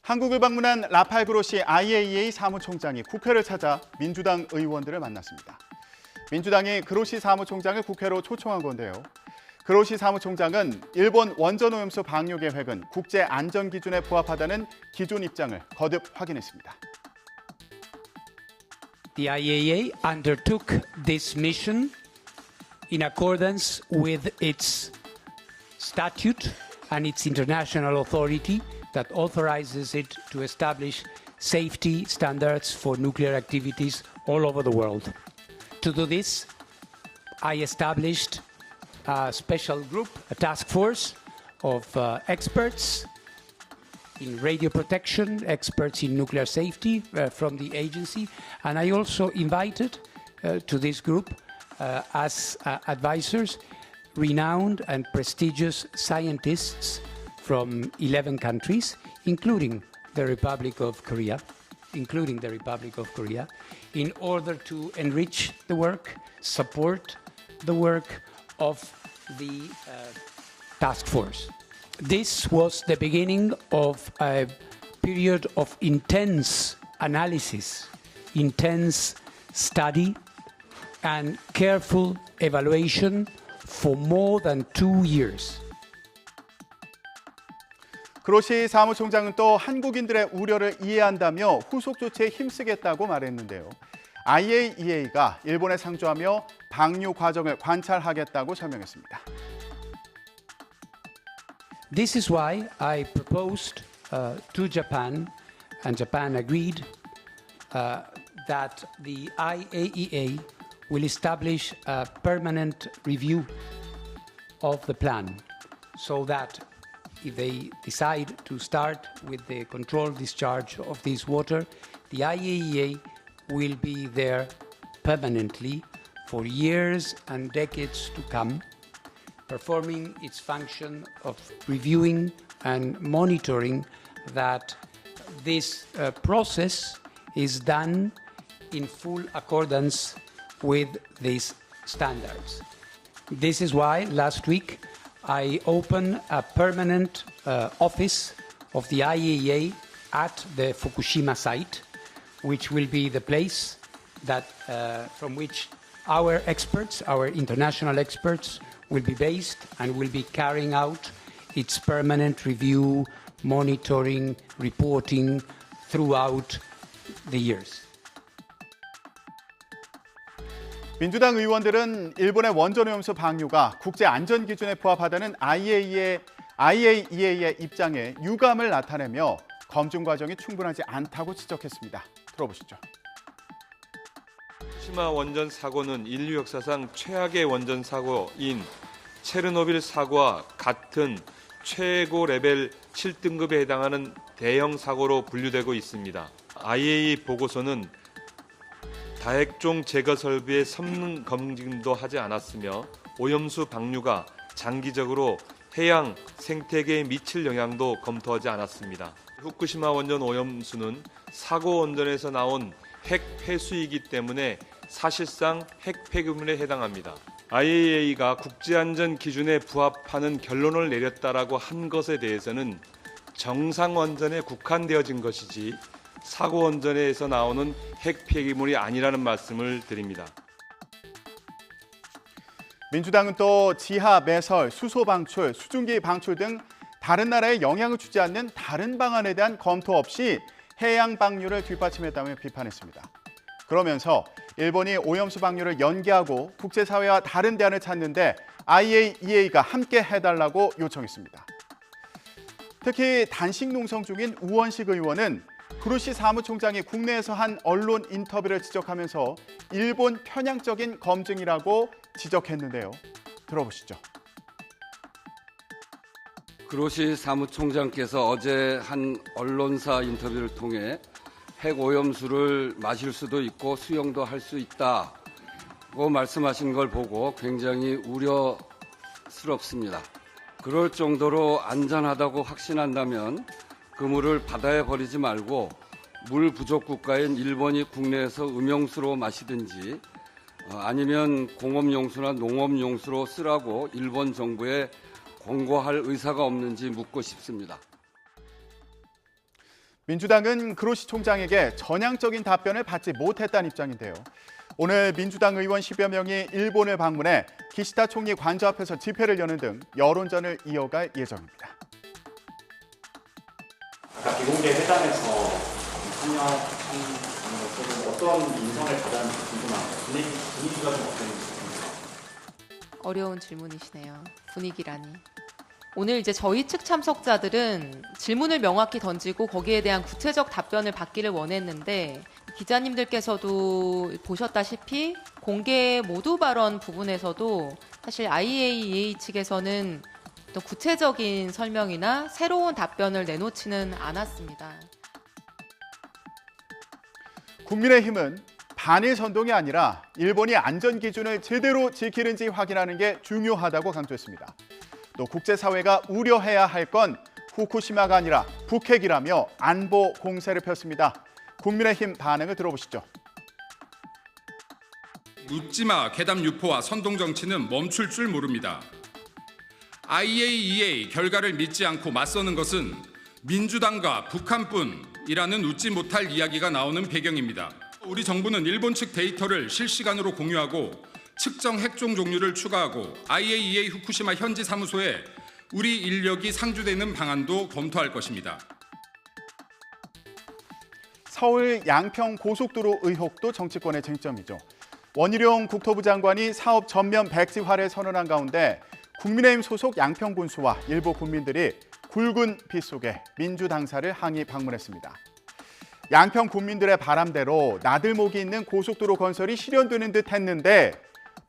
한국을 방문한 라팔 그로시 IAEA 사무총장이 국회를 찾아 민주당 의원들을 만났습니다. 민주당이 그로시 사무총장을 국회로 초청한 건데요. 그로시 사무총장은 일본 원전오염수 방류 계획은 국제 안전 기준에 부합하다는 기존 입장을 거듭 확인했습니다. The IAEA undertook this mission in accordance with its statute and its international authority that authorizes it to establish safety standards for nuclear activities all over the world. To do this, I established a special group, a task force of experts in radio protection, experts in nuclear safety from the agency, and I also invited to this group as advisors renowned and prestigious scientists from 11 countries, including the Republic of Korea, in order to enrich the work, support the work of the task force. This was the beginning of a period of intense analysis, intense study, and careful evaluation for more than 2 years. 그로시 사무총장은 또 한국인들의 우려를 이해한다며 후속 조치에 힘쓰겠다고 말했는데요. IAEA가 일본에 상주하며 방류 과정을 관찰하겠다고 설명했습니다. This is why I proposed to Japan, and Japan agreed, that the IAEA will establish a permanent review of the plan, so that if they decide to start with the controlled discharge of this water, the IAEA will be there permanently for years and decades to come, performing its function of reviewing and monitoring that this process is done in full accordance with these standards. This is why last week I opened a permanent office of the IAEA at the Fukushima site, which will be the place that from which our experts, our international experts, will be based and will be carrying out its permanent review, monitoring, reporting throughout the years. 민주당 의원들은 일본의 원전오염수 방류가 국제 안전 기준에 부합하다는 IAEA의 입장에 유감을 나타내며 검증 과정이 충분하지 않다고 지적했습니다. 들어보시죠. 후쿠시마 원전 사고는 인류 역사상 최악의 원전 사고인 체르노빌 사고와 같은 최고 레벨 7등급에 해당하는 대형 사고로 분류되고 있습니다. IAEA 보고서는 다핵종 제거 설비의 성능 검증도 하지 않았으며 오염수 방류가 장기적으로 해양 생태계에 미칠 영향도 검토하지 않았습니다. 후쿠시마 원전 오염수는 사고 원전에서 나온 핵 폐수이기 때문에 사실상 핵 폐기물에 해당합니다. IAEA가 국제안전 기준에 부합하는 결론을 내렸다라고 한 것에 대해서는 정상 원전에 국한되어진 것이지 사고 원전에서 나오는 핵 폐기물이 아니라는 말씀을 드립니다. 민주당은 또 지하 매설, 수소 방출, 수증기 방출 등 다른 나라에 영향을 주지 않는 다른 방안에 대한 검토 없이 해양 방류를 뒷받침했다며 비판했습니다. 그러면서 일본이 오염수 방류를 연기하고 국제사회와 다른 대안을 찾는데 IAEA가 함께 해달라고 요청했습니다. 특히 단식 농성 중인 우원식 의원은 그로시 사무총장이 국내에서 한 언론 인터뷰를 지적하면서 일본 편향적인 검증이라고 지적했는데요. 들어보시죠. 그로시 사무총장께서 어제 한 언론사 인터뷰를 통해 핵오염수를 마실 수도 있고 수용도 할 수 있다고 말씀하신 걸 보고 굉장히 우려스럽습니다. 그럴 정도로 안전하다고 확신한다면 그 물을 바다에 버리지 말고 물 부족 국가인 일본이 국내에서 음용수로 마시든지 아니면 공업용수나 농업용수로 쓰라고 일본 정부에 권고할 의사가 없는지 묻고 싶습니다. 민주당은 그로시 총장에게 전향적인 답변을 받지 못했다는 입장인데요. 오늘 민주당 의원 10여 명이 일본을 방문해 기시다 총리 관저 앞에서 집회를 여는 등 여론전을 이어갈 예정입니다. 아까 비공개 회담에서 참여한 것들은 어떤 인상을 받았는지 궁금합니다. 분위기가 좀 어땠는지. 어려운 질문이시네요. 분위기라니. 오늘 이제 저희 측 참석자들은 질문을 명확히 던지고 거기에 대한 구체적 답변을 받기를 원했는데 기자님들께서도 보셨다시피 공개 모두 발언 부분에서도 사실 IAEA 측에서는 또 구체적인 설명이나 새로운 답변을 내놓지는 않았습니다. 국민의힘은 반일 선동이 아니라 일본이 안전 기준을 제대로 지키는지 확인하는 게 중요하다고 강조했습니다. 또 국제사회가 우려해야 할 건 후쿠시마가 아니라 북핵이라며 안보 공세를 폈습니다. 국민의힘 반응을 들어보시죠. 묻지마 괴담 유포와 선동 정치는 멈출 줄 모릅니다. IAEA 결과를 믿지 않고 맞서는 것은 민주당과 북한뿐이라는 웃지 못할 이야기가 나오는 배경입니다. 우리 정부는 일본 측 데이터를 실시간으로 공유하고 측정 핵종 종류를 추가하고 IAEA 후쿠시마 현지 사무소에 우리 인력이 상주되는 방안도 검토할 것입니다. 서울 양평 고속도로 의혹도 정치권의 쟁점이죠. 원희룡 국토부 장관이 사업 전면 백지화를 선언한 가운데 국민의힘 소속 양평 군수와 일부 국민들이 굵은 비 속에 민주당사를 항의 방문했습니다. 양평 국민들의 바람대로 나들목이 있는 고속도로 건설이 실현되는 듯 했는데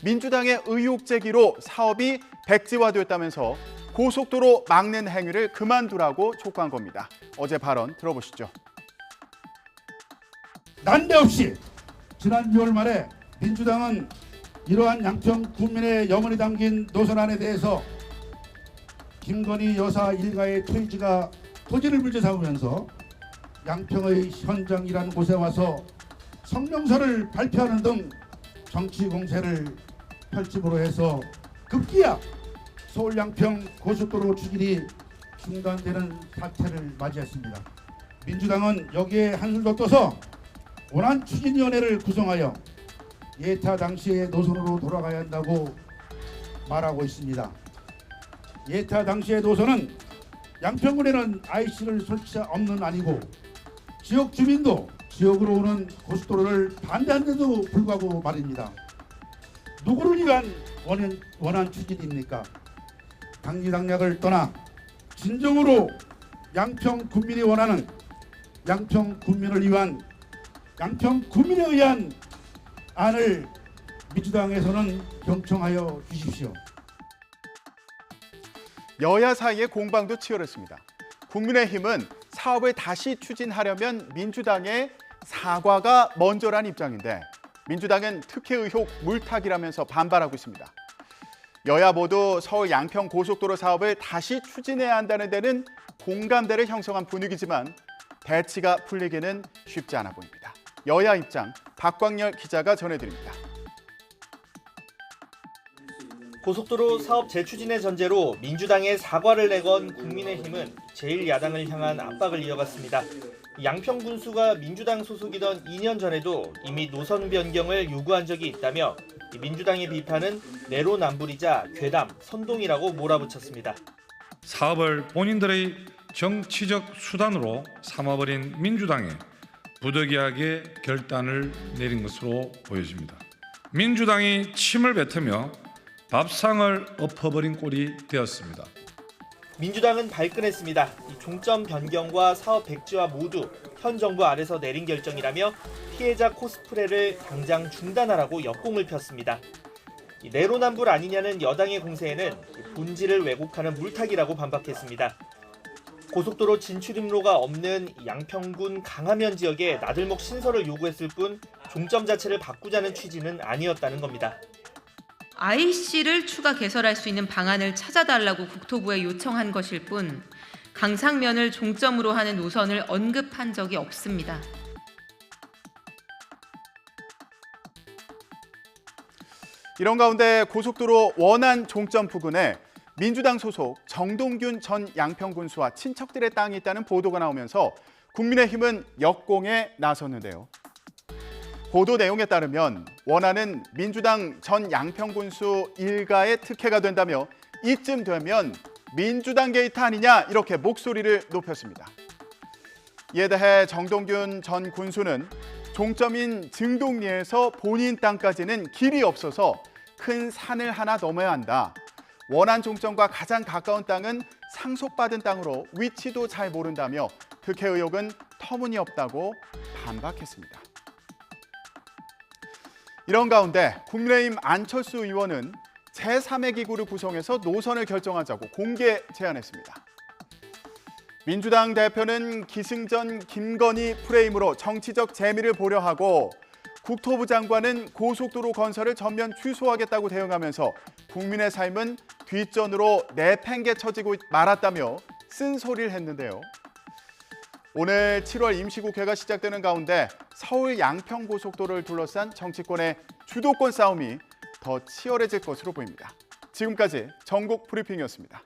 민주당의 의혹 제기로 사업이 백지화됐다면서 고속도로 막는 행위를 그만두라고 촉구한 겁니다. 어제 발언 들어보시죠. 난데없이 지난 6월 말에 민주당은 이러한 양평 국민의 영혼이 담긴 노선안에 대해서 김건희 여사 일가의 토지를 물질 삼으면서 양평의 현장이라는 곳에 와서 성명서를 발표하는 등 정치 공세를 펼침으로 해서 급기야 서울 양평 고속도로 추진이 중단되는 사태를 맞이했습니다. 민주당은 여기에 한술 더 떠서 원안추진위원회를 구성하여 예타 당시의 노선으로 돌아가야 한다고 말하고 있습니다. 예타 당시의 노선은 양평군에는 IC를 설치자 없는 아니고 지역 주민도 지역으로 오는 고속도로를 반대하는데도 불구하고 말입니다. 누구를 위한 원안 추진입니까? 당리당략을 떠나 진정으로 양평 국민이 원하는 양평 국민을 위한 양평 국민에 의한 안을 민주당에서는 경청하여 주십시오. 여야 사이의 공방도 치열했습니다. 국민의힘은 사업을 다시 추진하려면 민주당의 사과가 먼저란 입장인데 민주당은 특혜 의혹 물타기라면서 반발하고 있습니다. 여야 모두 서울 양평 고속도로 사업을 다시 추진해야 한다는 데는 공감대를 형성한 분위기지만 배치가 풀리기는 쉽지 않아 보입니다. 여야 입장 박광열 기자가 전해드립니다. 고속도로 사업 재추진의 전제로 민주당에 사과를 내건 국민의힘은 제1야당을 향한 압박을 이어갔습니다. 양평 군수가 민주당 소속이던 2년 전에도 이미 노선 변경을 요구한 적이 있다며 민주당의 비판은 내로남불이자 괴담, 선동이라고 몰아붙였습니다. 사업을 본인들의 정치적 수단으로 삼아버린 민주당에 부득이하게 결단을 내린 것으로 보여집니다. 민주당이 침을 뱉으며 밥상을 엎어버린 꼴이 되었습니다. 민주당은 발끈했습니다. 종점 변경과 사업 백지화 모두 현 정부 아래서 내린 결정이라며 피해자 코스프레를 당장 중단하라고 역공을 폈습니다. 내로남불 아니냐는 여당의 공세에는 본질을 왜곡하는 물타기라고 반박했습니다. 고속도로 진출입로가 없는 양평군 강하면 지역에 나들목 신설을 요구했을 뿐 종점 자체를 바꾸자는 취지는 아니었다는 겁니다. IC를 추가 개설할 수 있는 방안을 찾아달라고 국토부에 요청한 것일 뿐 강상면을 종점으로 하는 노선을 언급한 적이 없습니다. 이런 가운데 고속도로 원안 종점 부근에 민주당 소속 정동균 전 양평군수와 친척들의 땅이 있다는 보도가 나오면서 국민의힘은 역공에 나섰는데요. 보도 내용에 따르면 원하는 민주당 전 양평군수 일가의 특혜가 된다며 이쯤 되면 민주당 게이트 아니냐 이렇게 목소리를 높였습니다. 이에 대해 정동균 전 군수는 종점인 증동리에서 본인 땅까지는 길이 없어서 큰 산을 하나 넘어야 한다. 원안 종점과 가장 가까운 땅은 상속받은 땅으로 위치도 잘 모른다며 특혜 의혹은 터무니없다고 반박했습니다. 이런 가운데 국민의힘 안철수 의원은 제3의 기구를 구성해서 노선을 결정하자고 공개 제안했습니다. 민주당 대표는 기승전 김건희 프레임으로 정치적 재미를 보려 하고 국토부 장관은 고속도로 건설을 전면 취소하겠다고 대응하면서 국민의 삶은 뒷전으로 내팽개쳐지고 말았다며 쓴소리를 했는데요. 오늘 7월 임시국회가 시작되는 가운데 서울 양평고속도로를 둘러싼 정치권의 주도권 싸움이 더 치열해질 것으로 보입니다. 지금까지 전국 브리핑이었습니다.